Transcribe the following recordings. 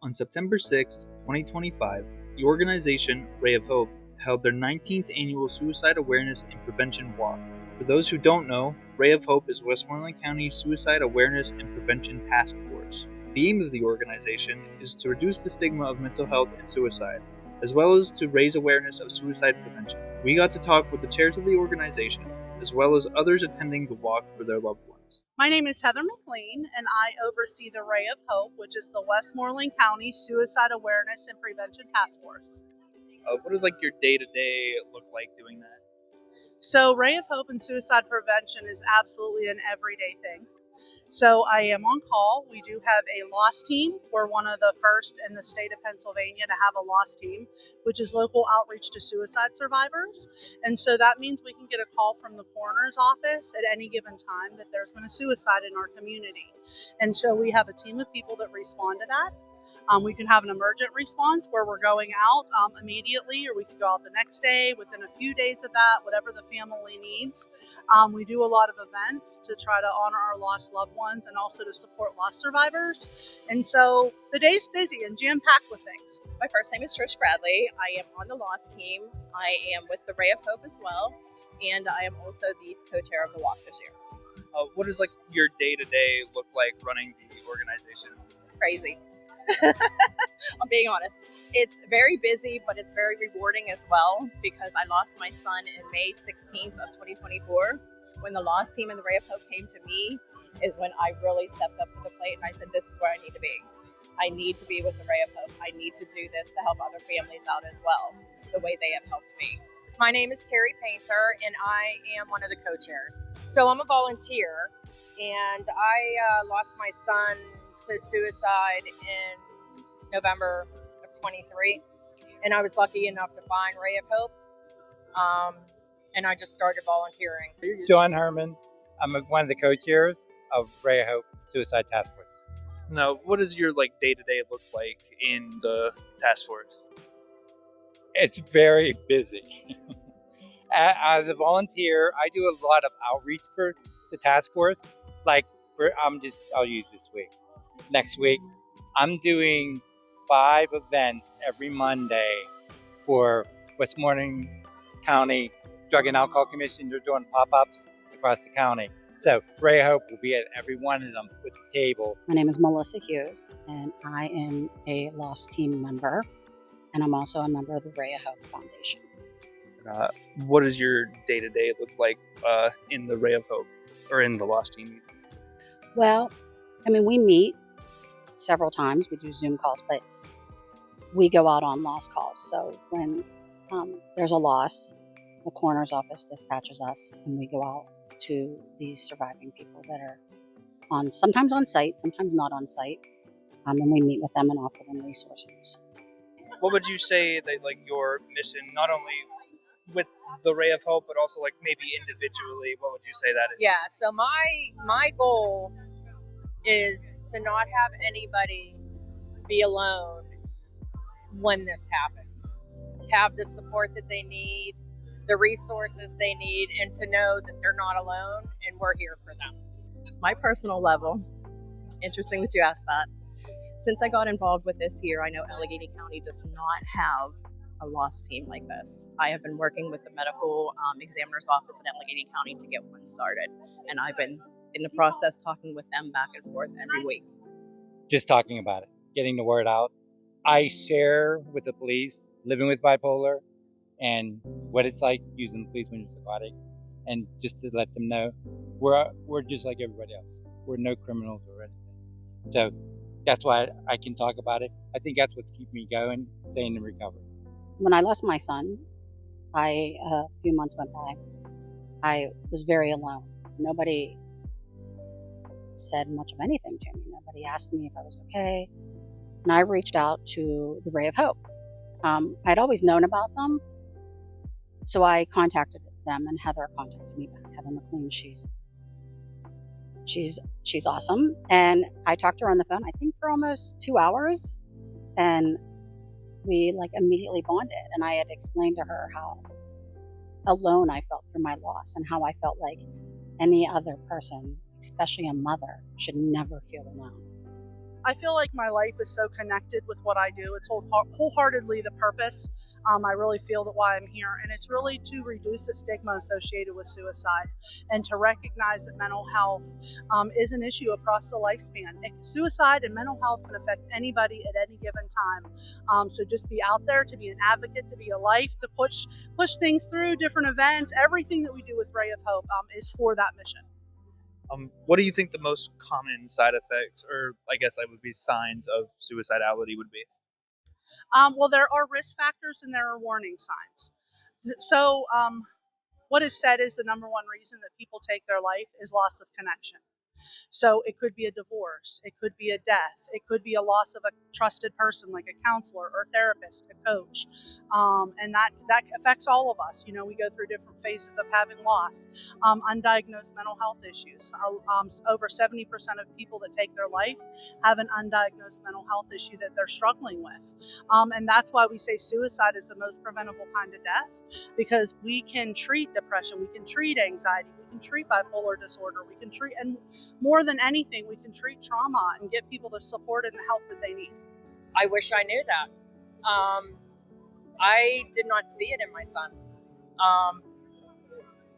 On September 6, 2025, the organization Ray of Hope held their 19th annual Suicide Awareness and Prevention Walk. For those who don't know, Ray of Hope is Westmoreland County's Suicide Awareness and Prevention Task Force. The aim of the organization is to reduce the stigma of mental health and suicide, as well as to raise awareness of suicide prevention. We got to talk with the chairs of the organization, as well as others attending the walk for their loved ones. My name is Heather McLean, and I oversee the Ray of Hope, which is the Westmoreland County Suicide Awareness and Prevention Task Force. What does your day-to-day look like doing that? So Ray of Hope and suicide prevention is absolutely an everyday thing. So I am on call. We do have a loss team. We're one of the first in the state of Pennsylvania to have a loss team, which is local outreach to suicide survivors. And so that means we can get a call from the coroner's office at any given time that there's been a suicide in our community. And so we have a team of people that respond to that. We can have an emergent response where we're going out immediately, or we could go out the next day, within a few days of that, whatever the family needs. We do a lot of events to try to honor our lost loved ones and also to support loss survivors. And so the day's busy and jam-packed with things. My first name is Trish Bradley. I am on the loss team. I am with the Ray of Hope as well, and I am also the co-chair of the walk this year. What does your day-to-day look like running the organization? Crazy. I'm being honest. It's very busy, but it's very rewarding as well, because I lost my son in May 16th of 2024. When the loss team and the Ray of Hope came to me is when I really stepped up to the plate and I said, this is where I need to be. I need to be with the Ray of Hope. I need to do this to help other families out as well, the way they have helped me. My name is Terry Painter, and I am one of the co-chairs. So I'm a volunteer, and I lost my son to suicide in November of 23, and I was lucky enough to find Ray of Hope, and I just started volunteering. John Herman. I'm one of the co-chairs of Ray of Hope Suicide Task Force. Now, what does your day-to-day look like in the task force? It's very busy. As a volunteer, I do a lot of outreach for the task force. I'll use this week. Next week, I'm doing 5 events every Monday for Westmoreland County Drug and Alcohol Commission. They're doing pop-ups across the county. So Ray of Hope will be at every one of them with the table. My name is Melissa Hughes, and I am a loss team member, and I'm also a member of the Ray of Hope Foundation. What does your day-to-day look like in the Ray of Hope, or in the loss team? Well, we meet several times. We do Zoom calls, but we go out on loss calls. So when there's a loss, the coroner's office dispatches us, and we go out to these surviving people that are sometimes on site, sometimes not on site, and we meet with them and offer them resources. What would you say that your mission, not only with the Ray of Hope, but also maybe individually, what would you say that is? Yeah, so my goal is to not have anybody be alone when this happens. Have the support that they need, the resources they need, and to know that they're not alone and we're here for them. My personal level, interesting that you asked that. Since I got involved with this year, I know Allegheny County does not have a loss team like this. I have been working with the medical examiner's office in Allegheny County to get one started, and I've been in the process talking with them back and forth every week. Just talking about it, getting the word out. I share with the police living with bipolar and what it's like using the police when you're psychotic, and just to let them know we're just like everybody else. We're no criminals or anything. So that's why I can talk about it. I think that's what's keeping me going, staying in recovery. When I lost my son, a few months went by. I was very alone. Nobody said much of anything to me. Nobody asked me if I was okay. And I reached out to the Ray of Hope. I'd always known about them, so I contacted them, and Heather contacted me back. Heather McLean, she's awesome. And I talked to her on the phone, I think for almost 2 hours, and we immediately bonded. And I had explained to her how alone I felt through my loss, and how I felt like any other person, especially a mother, should never feel alone. I feel like my life is so connected with what I do. It's wholeheartedly the purpose. I really feel that why I'm here, and it's really to reduce the stigma associated with suicide and to recognize that mental health is an issue across the lifespan. Suicide and mental health can affect anybody at any given time. So just be out there to be an advocate, to be a life, to push things through different events. Everything that we do with Ray of Hope is for that mission. What do you think the most common side effects, or I guess I would be signs of suicidality would be? Well, there are risk factors and there are warning signs. So, what is said is the number one reason that people take their life is loss of connection. So it could be a divorce, it could be a death, it could be a loss of a trusted person like a counselor or a therapist, a coach, and that affects all of us. You know, we go through different phases of having loss. Undiagnosed mental health issues. Over 70% of people that take their life have an undiagnosed mental health issue that they're struggling with, and that's why we say suicide is the most preventable kind of death, because we can treat depression, we can treat anxiety, we can treat bipolar disorder, we can treat, and more than anything, we can treat trauma and get people the support and the help that they need. I wish I knew that. I did not see it in my son.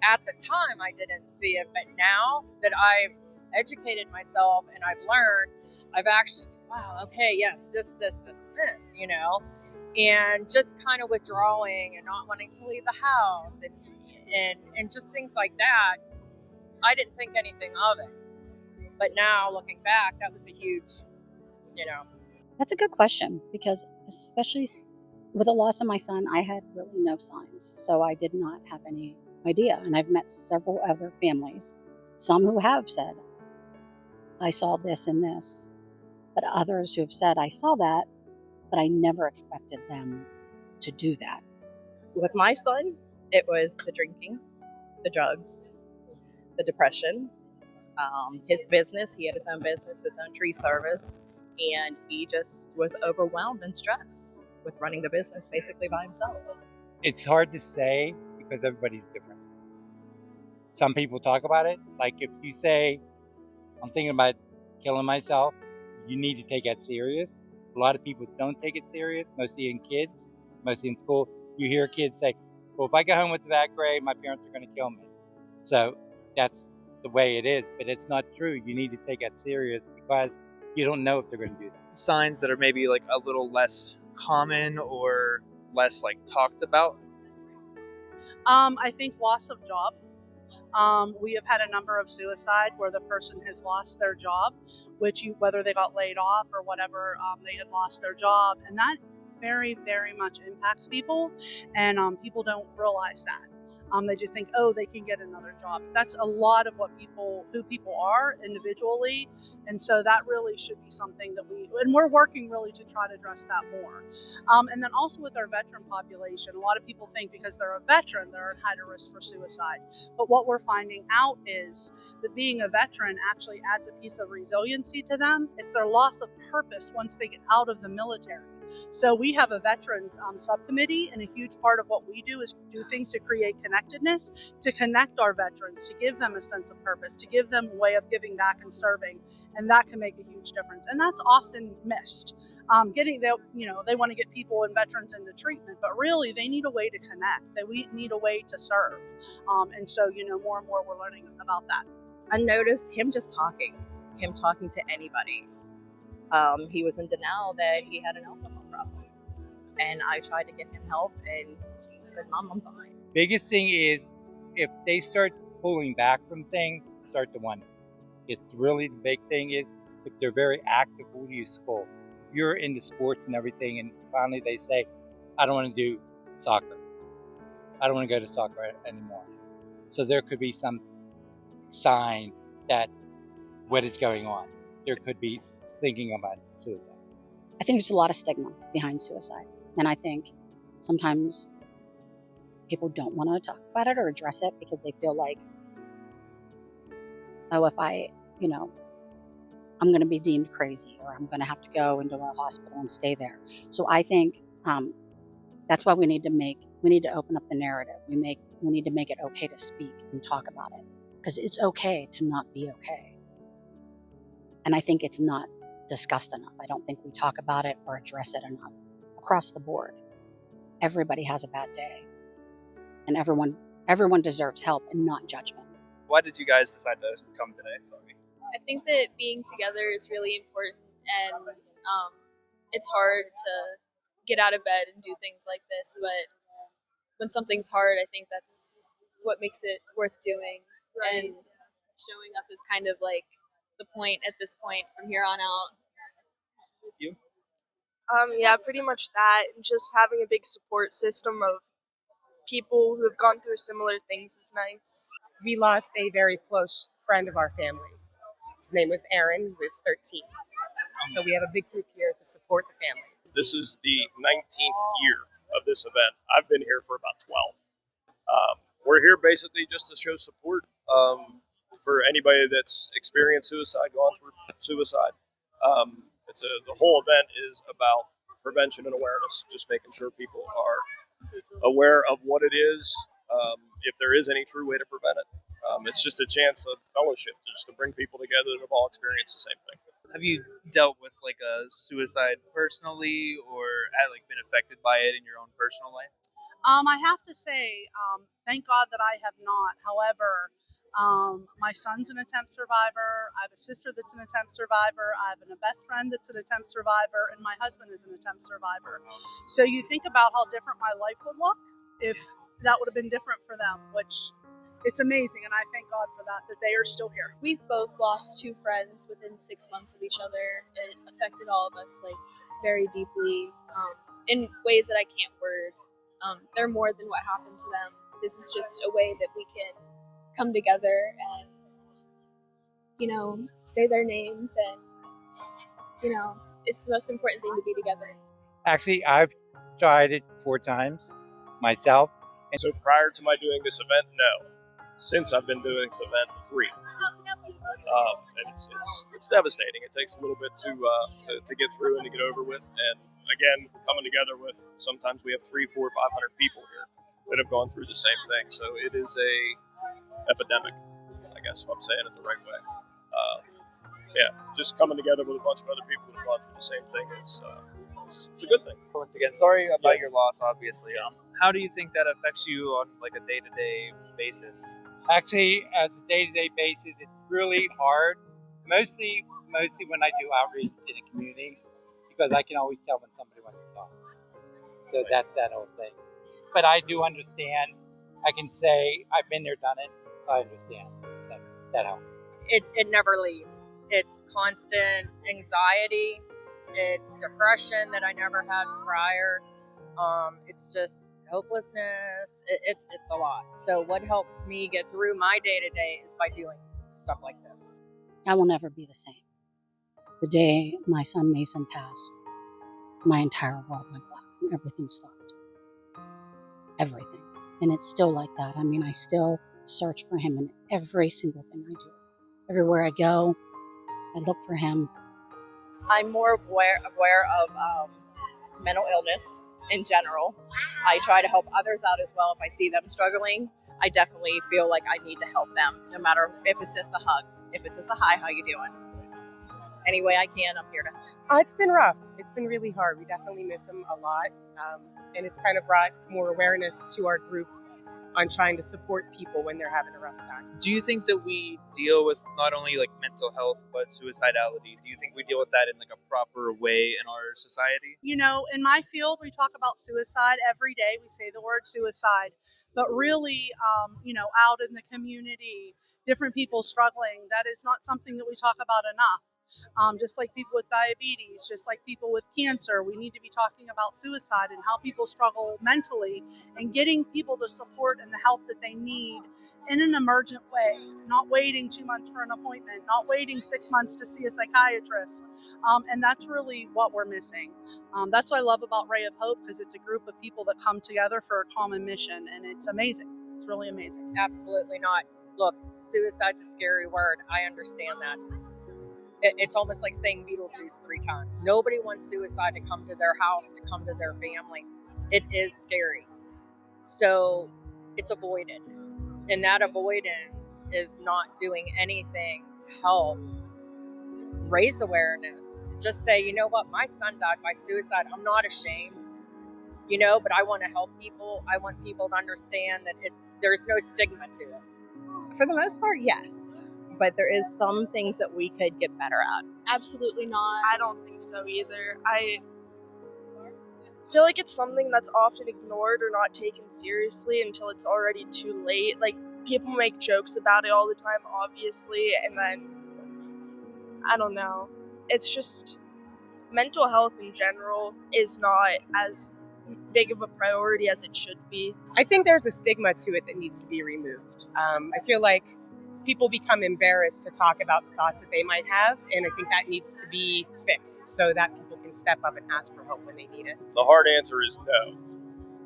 At the time, I didn't see it, but now that I've educated myself and I've learned, I've actually said, wow, okay, yes, this, you know, and just kind of withdrawing and not wanting to leave the house and just things like that. I didn't think anything of it. But now looking back, that was a huge, you know. That's a good question, because especially with the loss of my son, I had really no signs. So I did not have any idea. And I've met several other families, some who have said, I saw this and this, but others who have said, I saw that, but I never expected them to do that. With my son, it was the drinking, the drugs, the depression, his business. He had his own business, his own tree service, and he just was overwhelmed and stressed with running the business basically by himself. It's hard to say because everybody's different. Some people talk about it. Like if you say, I'm thinking about killing myself, you need to take that serious. A lot of people don't take it serious, mostly in kids, mostly in school. You hear kids say, well, if I go home with a bad grade, my parents are going to kill me. So that's the way it is, but it's not true. You need to take that serious because you don't know if they're going to do that. Signs that are maybe like a little less common or less like talked about? I think loss of job. We have had a number of suicide where the person has lost their job, whether they got laid off or whatever, they had lost their job, and that very, very much impacts people, and people don't realize that. They just think, oh, they can get another job. That's a lot of who people are individually, and so that really should be something that we're working really to try to address that more. And then also with our veteran population, a lot of people think because they're a veteran, they're at higher risk for suicide. But what we're finding out is that being a veteran actually adds a piece of resiliency to them. It's their loss of purpose once they get out of the military. So we have a veterans subcommittee, and a huge part of what we do is do things to create connectedness, to connect our veterans, to give them a sense of purpose, to give them a way of giving back and serving, and that can make a huge difference. And that's often missed. They want to get people and veterans into treatment, but really they need a way to connect. They need a way to serve, and so more and more we're learning about that. I noticed him talking to anybody. He was in denial that he had an alcohol problem, and I tried to get him help, and he said, Mom, I'm fine. Biggest thing is if they start pulling back from things, start to wonder. It's really the big thing is if they're very active, who do you school? If you're into sports and everything, and finally they say, I don't want to do soccer. I don't want to go to soccer anymore. So there could be some sign that what is going on. There could be thinking about suicide. I think there's a lot of stigma behind suicide. And I think sometimes people don't want to talk about it or address it because they feel like, oh, if I'm going to be deemed crazy, or I'm going to have to go into a hospital and stay there. So I think that's why we need to open up the narrative. We need to make it okay to speak and talk about it, because it's okay to not be okay. And I think it's not discussed enough. I don't think we talk about it or address it enough across the board. Everybody has a bad day, and everyone deserves help and not judgment. Why did you guys decide to come today? Sorry. I think that being together is really important, and it's hard to get out of bed and do things like this, but when something's hard, I think that's what makes it worth doing. Right. And showing up is kind of like the point at this point from here on out. You? Yeah, pretty much that. Just having a big support system of people who have gone through similar things is nice. We lost a very close friend of our family. His name was Aaron, who is 13. So we have a big group here to support the family. This is the 19th year of this event. I've been here for about 12. We're here basically just to show support for anybody that's experienced suicide, gone through suicide. The whole event is about prevention and awareness, just making sure people are aware of what it is, if there is any true way to prevent it. It's just a chance of fellowship, just to bring people together that have all experienced the same thing. Have you dealt with like a suicide personally, or been affected by it in your own personal life? I have to say, thank God that I have not. However, my son's an attempt survivor. I have a sister that's an attempt survivor. I have a best friend that's an attempt survivor, and my husband is an attempt survivor. So you think about how different my life would look if that would have been different for them, which it's amazing, and I thank God for that they are still here. We've both lost 2 friends within 6 months of each other. It affected all of us very deeply in ways that I can't word. They're more than what happened to them. This is just a way that we can come together and, say their names, and, it's the most important thing to be together. Actually, I've tried it 4 times myself. And so prior to my doing this event, no. Since I've been doing this event, 3. And it's devastating. It takes a little bit to get through and to get over with. And again, coming together with, sometimes we have 300, 400, 500 people here that have gone through the same thing. So it is a epidemic, I guess, if I'm saying it the right way. Just coming together with a bunch of other people that have gone through the same thing is it's a good thing. Once again, sorry about your loss, obviously. How do you think that affects you on like a day-to-day basis? Actually, as a day-to-day basis, it's really hard. Mostly when I do outreach in the community, because I can always tell when somebody wants to talk. So that's that whole thing. But I do understand. I can say I've been there, done it, so I understand. So that helps. It never leaves. It's constant anxiety. It's depression that I never had prior. It's just hopelessness. It's a lot. So what helps me get through my day-to-day is by doing stuff like this. I will never be the same. The day my son Mason passed, my entire world went black and everything stopped. Everything. And it's still like that. I mean, I still search for him in every single thing I do. Everywhere I go, I look for him. I'm more aware of mental illness in general. I try to help others out as well. If I see them struggling, I definitely feel like I need to help them, no matter if it's just a hug, if it's just a hi, how you doing? Any way I can, I'm here to help. It's been rough. It's been really hard. We definitely miss him a lot. And it's kind of brought more awareness to our group on trying to support people when they're having a rough time. Do you think that we deal with not only like mental health but suicidality? Do you think we deal with that in like a proper way in our society? In my field, we talk about suicide every day. We say the word suicide, but really, out in the community, different people struggling, that is not something that we talk about enough. Just like people with diabetes, just like people with cancer, we need to be talking about suicide and how people struggle mentally and getting people the support and the help that they need in an emergent way, not waiting 2 months for an appointment, not waiting 6 months to see a psychiatrist. And that's really what we're missing. That's what I love about Ray of Hope, because it's a group of people that come together for a common mission, and it's amazing. It's really amazing. Absolutely not. Look, suicide's a scary word. I understand that. It's almost like saying Beetlejuice 3 times. Nobody wants suicide to come to their house, to come to their family. It is scary. So it's avoided. And that avoidance is not doing anything to help raise awareness, to just say, you know what, my son died by suicide. I'm not ashamed, but I want to help people. I want people to understand that there's no stigma to it. For the most part, yes. But there is some things that we could get better at. Absolutely not. I don't think so either. I feel like it's something that's often ignored or not taken seriously until it's already too late. Like, people make jokes about it all the time, obviously, and then, I don't know. It's just, mental health in general is not as big of a priority as it should be. I think there's a stigma to it that needs to be removed. I feel like people become embarrassed to talk about the thoughts that they might have, and I think that needs to be fixed so that people can step up and ask for help when they need it. The hard answer is no.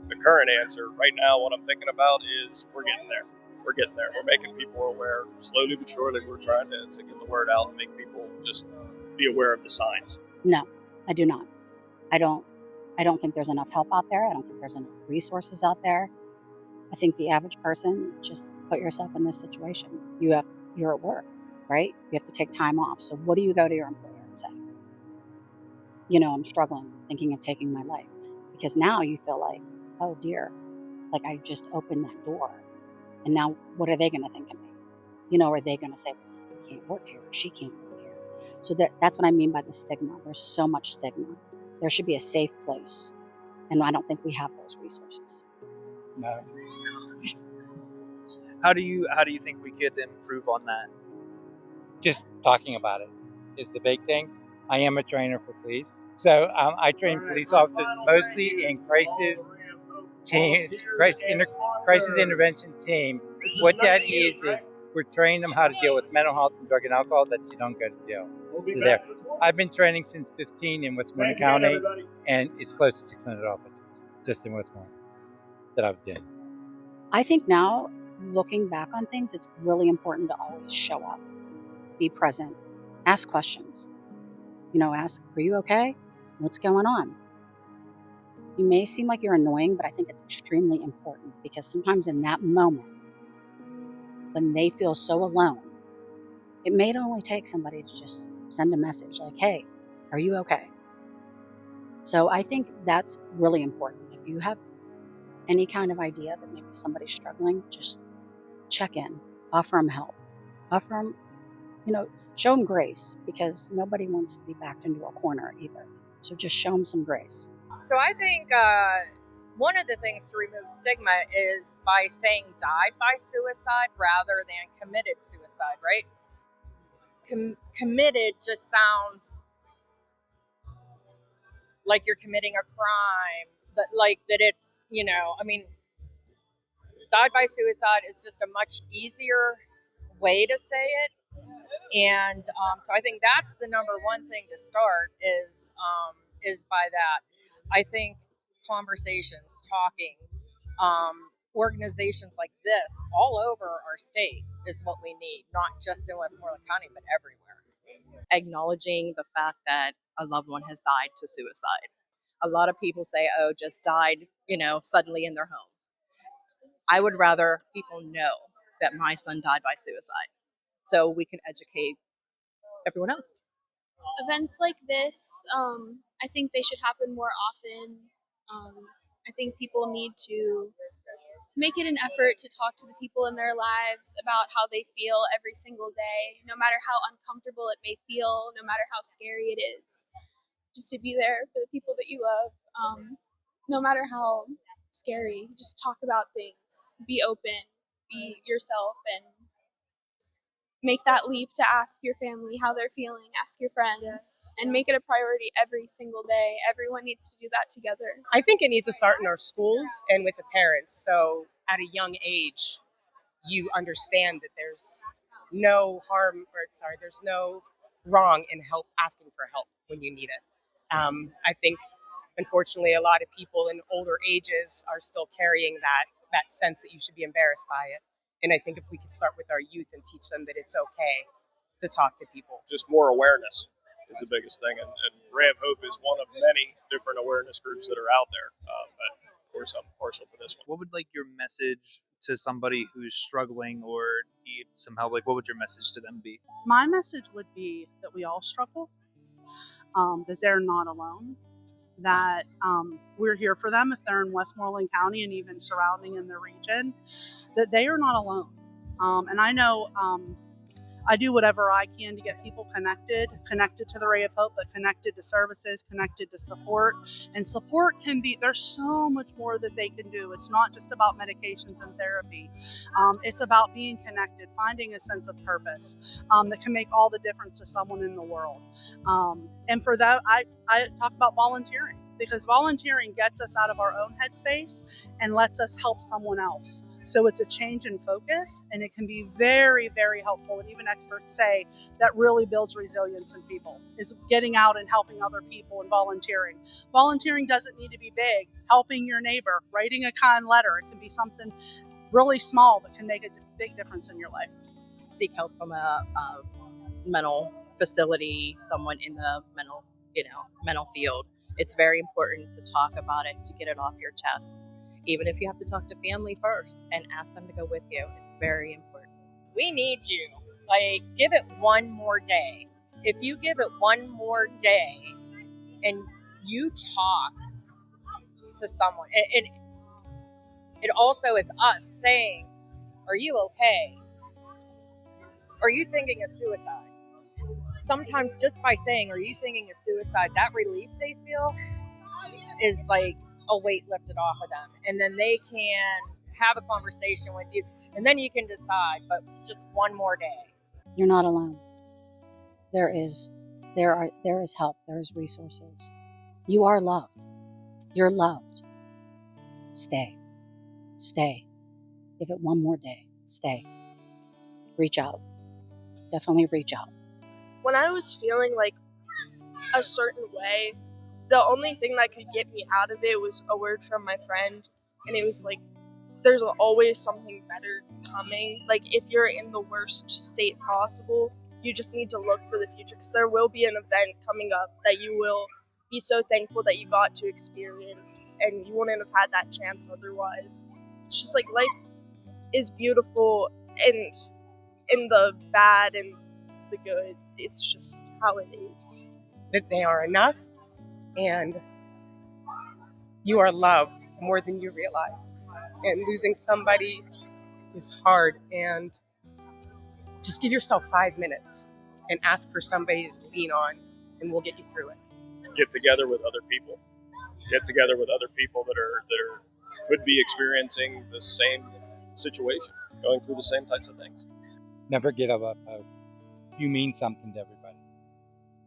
The current answer right now, what I'm thinking about is we're getting there. We're getting there. We're making people aware. Slowly but surely, we're trying to get the word out and make people just be aware of the signs. No, I do not. I don't think there's enough help out there. I don't think there's enough resources out there. I think the average person, just put yourself in this situation. You're at work, right? You have to take time off. So what do you go to your employer and say? I'm struggling, thinking of taking my life. Because now you feel like, oh dear, like I just opened that door. And now what are they going to think of me? Are they going to say, well, he can't work here, or she can't work here? So that's what I mean by the stigma. There's so much stigma. There should be a safe place. And I don't think we have those resources. No. How do you think we could improve on that? Just talking about it is the big thing. I am a trainer for police. So I train police officers mostly in crisis intervention team. What that is we're training them how to deal with mental health and drug and alcohol that you don't go to jail. So there. I've been training since 15 in Westmoreland County, and it's close to 600 officers just in Westmoreland that I've done. I think now, looking back on things, it's really important to always show up, be present, ask questions. Ask, are you okay? What's going on? You may seem like you're annoying, but I think it's extremely important because sometimes in that moment, when they feel so alone, it may only take somebody to just send a message like, hey, are you okay? So I think that's really important. If you have any kind of idea that maybe somebody's struggling, just check in, offer them help, offer them, show them grace, because nobody wants to be backed into a corner either. So just show them some grace. So I think one of the things to remove stigma is by saying died by suicide rather than committed suicide, right? Committed just sounds like you're committing a crime, but like that it's, died by suicide is just a much easier way to say it. And so I think that's the number one thing to start is by that. I think conversations, talking, organizations like this all over our state is what we need, not just in Westmoreland County, but everywhere. Acknowledging the fact that a loved one has died to suicide. A lot of people say, oh, just died, suddenly in their home. I would rather people know that my son died by suicide so we can educate everyone else. Events like this, I think they should happen more often. I think people need to make it an effort to talk to the people in their lives about how they feel every single day, no matter how uncomfortable it may feel, no matter how scary it is. Just to be there for the people that you love, no matter how scary. Just talk about things, be open, be yourself, and make that leap to ask your family how they're feeling, ask your friends, and make it a priority every single day. Everyone needs to do that together. I think it needs to start in our schools and with the parents. So at a young age, you understand that there's no there's no wrong in asking for help when you need it. I think, unfortunately, a lot of people in older ages are still carrying that sense that you should be embarrassed by it. And I think if we could start with our youth and teach them that it's okay to talk to people. Just more awareness is the biggest thing. And Ray of Hope is one of many different awareness groups that are out there. But of course, I'm partial to this one. What would your message to somebody who's struggling or needs some help? What would your message to them be? My message would be that we all struggle, that they're not alone, that we're here for them if they're in Westmoreland County and even surrounding in the region, that they are not alone. And I know I do whatever I can to get people connected to the Ray of Hope, but connected to services, connected to support. And support can be, there's so much more that they can do. It's not just about medications and therapy. It's about being connected, finding a sense of purpose that can make all the difference to someone in the world. And for that, I talk about volunteering, because volunteering gets us out of our own headspace and lets us help someone else. So it's a change in focus, and it can be very, very helpful. And even experts say that really builds resilience in people, is getting out and helping other people and volunteering. Volunteering doesn't need to be big. Helping your neighbor, writing a kind letter, it can be something really small but can make a big difference in your life. Seek help from a mental facility, someone in the mental field. It's very important to talk about it, to get it off your chest. Even if you have to talk to family first and ask them to go with you, it's very important. We need you. Like, give it one more day. If you give it one more day and you talk to someone, it also is us saying, are you okay? Are you thinking of suicide? Sometimes just by saying, are you thinking of suicide, that relief they feel is like a weight lifted off of them. And then they can have a conversation with you, and then you can decide, but just one more day. You're not alone. There is help. There is resources. You are loved. You're loved. Stay. Give it one more day. Stay. Reach out. Definitely reach out. When I was feeling like a certain way, the only thing that could get me out of it was a word from my friend. And it was like, there's always something better coming. Like, if you're in the worst state possible, you just need to look for the future, because there will be an event coming up that you will be so thankful that you got to experience, and you wouldn't have had that chance otherwise. It's just like, life is beautiful, and in the bad and the good, it's just how it is. That they are enough, and you are loved more than you realize. And losing somebody is hard, and just give yourself 5 minutes and ask for somebody to lean on, and we'll get you through it. Get together with other people. Get together with other people that could be experiencing the same situation, going through the same types of things. Never give up hope. You mean something to everybody.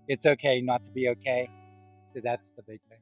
It's okay not to be okay. So that's the big thing.